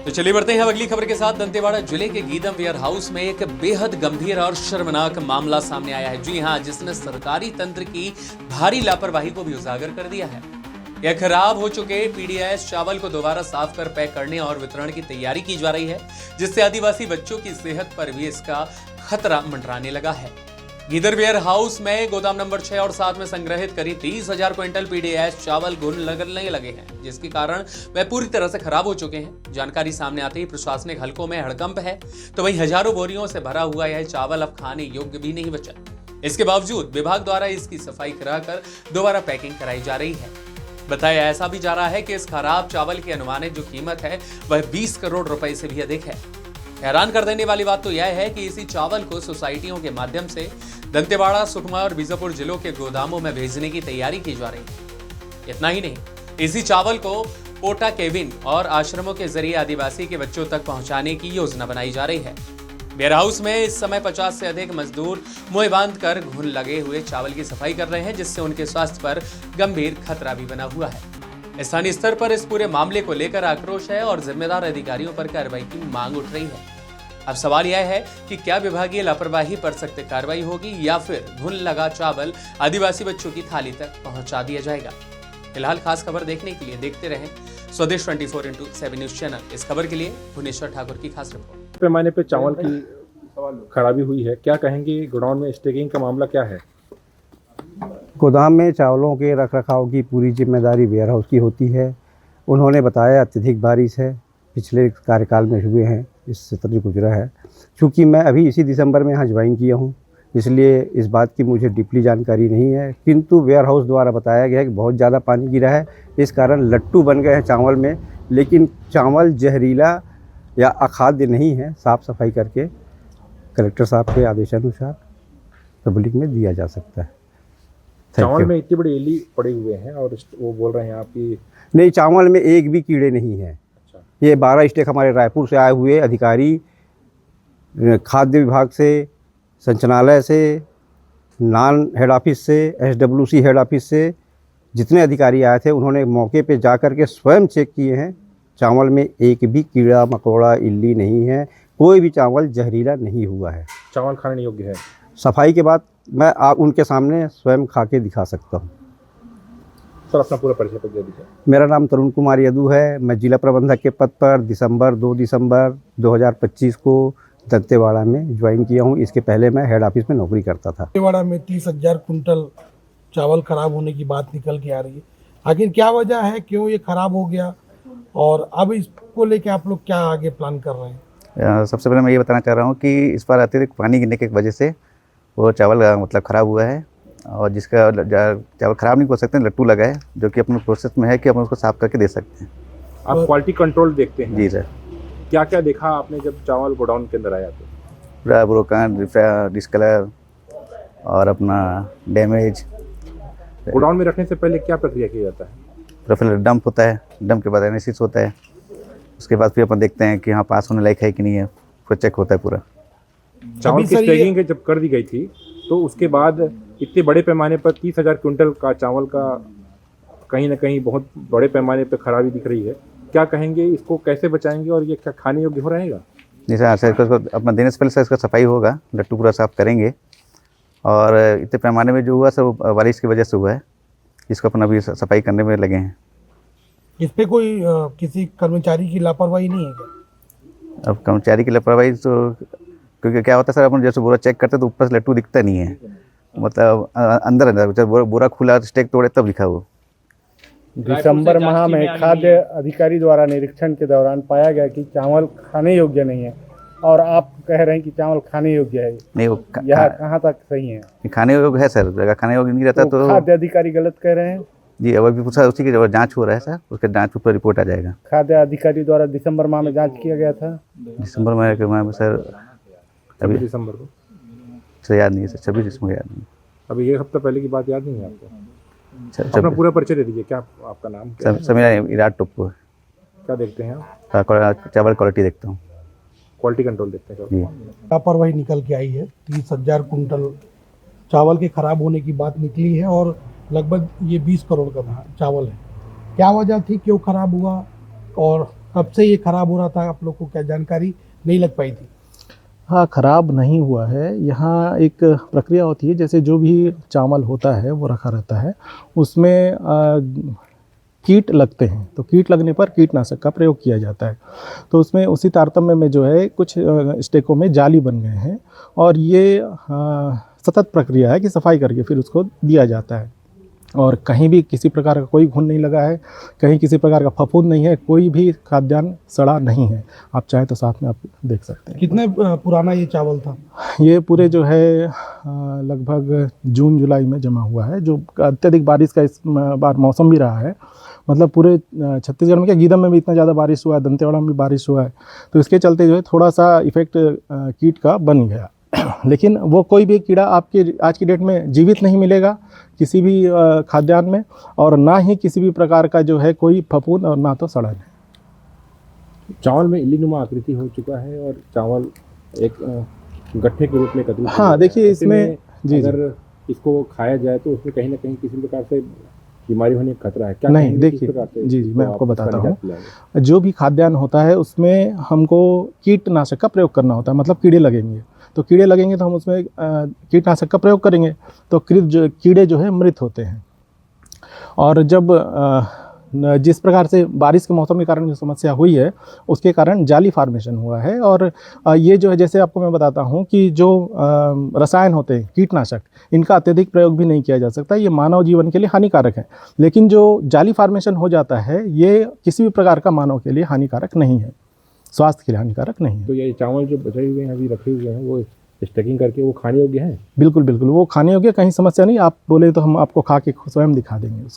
तो चलिए बढ़ते हैं अब अगली खबर के साथ। दंतेवाड़ा जिले के गीदम वेयर हाउस में एक बेहद गंभीर और शर्मनाक मामला सामने आया है। जी हां, जिसने सरकारी तंत्र की भारी लापरवाही को भी उजागर कर दिया है। यह खराब हो चुके पीडीएस चावल को दोबारा साफ कर पैक करने और वितरण की तैयारी की जा रही है, जिससे आदिवासी बच्चों की सेहत पर भी इसका खतरा मंडराने लगा है। गीदर वेयर हाउस में गोदाम नंबर 6 और 7 में संग्रहित करीब 30,000 क्विंटल पीडीएस चावल घुन लगने लगे हैं, जिसके कारण वह पूरी तरह से खराब हो चुके हैं। जानकारी सामने आते ही प्रशासनिक हलकों में हड़कंप है, तो वहीं हजारों बोरियों से भरा हुआ यह चावल अब खाने योग्य भी नहीं बचा। इसके बावजूद विभाग द्वारा इसकी सफाई कराकर दोबारा पैकिंग कराई जा रही है। बताया ऐसा भी जा रहा है कि इस खराब चावल की अनुमानित जो कीमत है वह 20 करोड़ रुपए से भी अधिक है। हैरान कर देने वाली बात तो यह है कि इसी चावल को सोसाइटियों के माध्यम से दंतेवाड़ा, सुकमा और बीजापुर जिलों के गोदामों में भेजने की तैयारी की जा रही है। इतना ही नहीं, इसी चावल को पोटा केबिन और आश्रमों के जरिए आदिवासी के बच्चों तक पहुंचाने की योजना बनाई जा रही है। वेयर हाउस में इस समय 50 से अधिक मजदूर मुंह बांध कर घुन लगे हुए चावल की सफाई कर रहे हैं, जिससे उनके स्वास्थ्य पर गंभीर खतरा भी बना हुआ है। स्थानीय स्तर पर इस पूरे मामले को लेकर आक्रोश है और जिम्मेदार अधिकारियों पर कार्रवाई की मांग उठ रही है। अब सवाल यह है कि क्या विभागीय लापरवाही पर सख्त कार्रवाई होगी या फिर घुन लगा चावल आदिवासी बच्चों की थाली तक पहुंचा दिया जाएगा। फिलहाल खास खबर देखने के लिए देखते रहें स्वदेश 24x7 न्यूज चैनल। इस खबर के लिए भुवनेश्वर ठाकुर की खास रिपोर्ट। पैमाने पे चावल की खराबी हुई है, क्या कहेंगे? गोडाउन में स्टैकिंग का मामला क्या है? गोदाम में चावलों के रखरखाव की पूरी जिम्मेदारी वेयर हाउस की होती है। उन्होंने बताया अत्यधिक बारिश है, पिछले कार्यकाल में हुए हैं, इस सत्र गुजरा है। चूँकि मैं अभी इसी दिसंबर में यहाँ ज्वाइन किया हूँ, इसलिए इस बात की मुझे डीपली जानकारी नहीं है, किंतु वेयर हाउस द्वारा बताया गया है कि बहुत ज़्यादा पानी गिरा है, इस कारण लट्टू बन गए हैं चावल में। लेकिन चावल जहरीला या अखाद्य नहीं है। साफ़ सफाई करके कलेक्टर साहब के आदेशानुसार पब्लिक में दिया जा सकता है। चावल में इतनी बड़ी एली पड़े हुए हैं और वो बोल रहे हैं आप कि नहीं, चावल में एक भी कीड़े नहीं हैं। ये 12 स्टेक हमारे रायपुर से आए हुए अधिकारी, खाद्य विभाग से, संचालनालय से, नान हेड ऑफिस से, एसडब्ल्यूसी हेड ऑफिस से जितने अधिकारी आए थे, उन्होंने मौके पे जा कर के स्वयं चेक किए हैं। चावल में एक भी कीड़ा मकोड़ा इल्ली नहीं है, कोई भी चावल जहरीला नहीं हुआ है। चावल खाने योग्य है। सफाई के बाद मैं आप उनके सामने स्वयं खा के दिखा सकता हूँ। सर, अपना पूरा परिचय दे दीजिए। मेरा नाम तरुण कुमार यदू है। मैं जिला प्रबंधक के पद पर 2 दिसंबर 2025 को दंतेवाड़ा में ज्वाइन किया हूँ। इसके पहले मैं हेड ऑफिस में नौकरी करता था। दंतेवाड़ा में 30,000 कुंटल चावल खराब होने की बात निकल के आ रही है। आखिर क्या वजह है, क्यों ये खराब हो गया, और अब इसको लेके आप लोग क्या आगे प्लान कर रहे हैं? सबसे पहले मैं ये बताना चाह रहा हूँ कि इस बार अत्यधिक पानी गिरने की वजह से वो चावल मतलब ख़राब हुआ है, और जिसका चावल ख़राब नहीं हो सकते, लट्टू लगा है, जो कि अपने प्रोसेस में है कि हम उसको साफ़ करके दे सकते हैं। आप क्वालिटी कंट्रोल देखते हैं? जी सर। क्या क्या देखा आपने जब चावल गोडाउन के अंदर आया तो? पूरा ब्रोकन, डिस्कलर और अपना डैमेज। गोडाउन में रखने से पहले क्या प्रक्रिया किया जाता है? फिर डंप होता है, डंप के बाद एनालिसिस होता है, उसके बाद फिर अपन देखते हैं कि हाँ पास होने लायक है कि नहीं है, फिर चेक होता है पूरा। चावल की स्टैकिंग जब कर दी गई थी तो उसके बाद इतने बड़े पैमाने पर 30,000 क्विंटल का चावल का कहीं ना कहीं बहुत बड़े पैमाने पर खराबी दिख रही है। क्या कहेंगे, इसको कैसे बचाएंगे और ये क्या खाने योग्य हो रहेगा? जी सर, इसको अपना देने से पहले सर इसका सफाई होगा, लट्टू पूरा साफ करेंगे। और इतने पैमाने में जो हुआ सर वो बारिश की वजह से हुआ है, इसको अपन अभी सफाई करने में लगे हैं। इस पे कोई किसी कर्मचारी की लापरवाही नहीं है क्या? अब कर्मचारी की लापरवाही तो, क्योंकि क्या होता है सर, अपन जैसे बोरा चेक करते हैं तो ऊपर से लट्टू दिखता नहीं है, मतलब अंदर जब बोरा खुला स्टेक तोड़े तब दिखा वो। दिसंबर माह में खाद्य अधिकारी द्वारा निरीक्षण के दौरान पाया गया कि चावल खाने योग्य नहीं है, और आप कह रहे हैं कि चावल खाने योग्य है। नहीं, वो यह कहाँ तक सही है? खाने योग्य है सर, अगर खाने योग्य नहीं रहता तो खाद्य अधिकारी गलत कह रहे हैं। जी, अब अभी पूछा, उसी की जब जाँच हो रहा है सर, उसके जाँच पर रिपोर्ट आ जाएगा। खाद्य अधिकारी द्वारा दिसंबर माह में जाँच किया गया था। दिसंबर में सर अभी दिसंबर को सर याद नहीं है सर, 26 दिसंबर याद नहीं। अभी एक हफ्ता पहले की बात याद नहीं है आपको? सर अपना पूरा परिचय दे दीजिए। क्या आपका नाम? सर मेरा इराद टोप्पो है। क्या देखते हैं आप? चावल क्वालिटी देखता हूँ, क्वालिटी कंट्रोल देखते हैं जी। लापरवाही निकल के आई है। 30,000 कुंटल चावल के खराब होने की बात निकली है, और लगभग ये 20 करोड़ का चावल है। क्या वजह थी, क्यों खराब हुआ, और कब से ये खराब हो रहा था, आप लोग को क्या जानकारी नहीं लग पाई थी? हाँ, ख़राब नहीं हुआ है। यहाँ एक प्रक्रिया होती है, जैसे जो भी चावल होता है वो रखा रहता है, उसमें कीट लगते हैं, तो कीट लगने पर कीटनाशक का प्रयोग किया जाता है। तो उसमें उसी तारतम्य में जो है कुछ स्टेकों में जाली बन गए हैं और ये सतत प्रक्रिया है कि सफाई करके फिर उसको दिया जाता है। और कहीं भी किसी प्रकार का कोई घुन नहीं लगा है, कहीं किसी प्रकार का फफूंद नहीं है, कोई भी खाद्यान्न सड़ा नहीं है। आप चाहे तो साथ में आप देख सकते हैं। कितने पुराना ये चावल था? ये पूरे जो है लगभग जून जुलाई में जमा हुआ है, जो अत्यधिक बारिश का इस बार मौसम भी रहा है। मतलब पूरे छत्तीसगढ़ में क्या, गीदम में भी इतना ज़्यादा बारिश हुआ है, दंतेवाड़ा में भी बारिश हुआ है, तो इसके चलते जो है थोड़ा सा इफेक्ट कीट का बन गया। लेकिन वो कोई भी कीड़ा आपके आज की डेट में जीवित नहीं मिलेगा किसी भी खाद्यान्न में, और ना ही किसी भी प्रकार का जो है कोई फफूंद और ना तो सड़न है। चावल में इल्लीनुमा आकृति हो चुका है और चावल एक गट्ठे के रूप में कद्दू। हाँ, देखिए इसमें जी अगर इसको खाया जाए तो उसमें कहीं ना कहीं किसी प्रकार से बीमारी होने का खतरा है क्या? नहीं, देखिए जी मैं आपको बताता हूँ, जो भी खाद्यान्न होता है उसमें हमको कीटनाशक का प्रयोग करना होता है, मतलब कीड़े लगेंगे। तो कीड़े लगेंगे तो हम उसमें कीटनाशक का प्रयोग करेंगे, तो कीड़े जो है मृत होते हैं। और जब जिस प्रकार से बारिश के मौसम के कारण जो समस्या हुई है, उसके कारण जाली फार्मेशन हुआ है। और ये जो है, जैसे आपको मैं बताता हूँ कि जो रसायन होते हैं कीटनाशक, इनका अत्यधिक प्रयोग भी नहीं किया जा सकता, ये मानव जीवन के लिए हानिकारक है। लेकिन जो जाली फार्मेशन हो जाता है, ये किसी भी प्रकार का मानव के लिए हानिकारक नहीं है, स्वास्थ्य के लिए हानिकारक नहीं है। तो ये चावल जो बचे हुए हैं, अभी रखे हुए हैं, वो स्टैकिंग करके वो खाने योग्य हैं? बिल्कुल बिल्कुल, वो खाने योग्य, कहीं समस्या नहीं। आप बोले तो हम आपको खा के स्वयं दिखा देंगे उसको।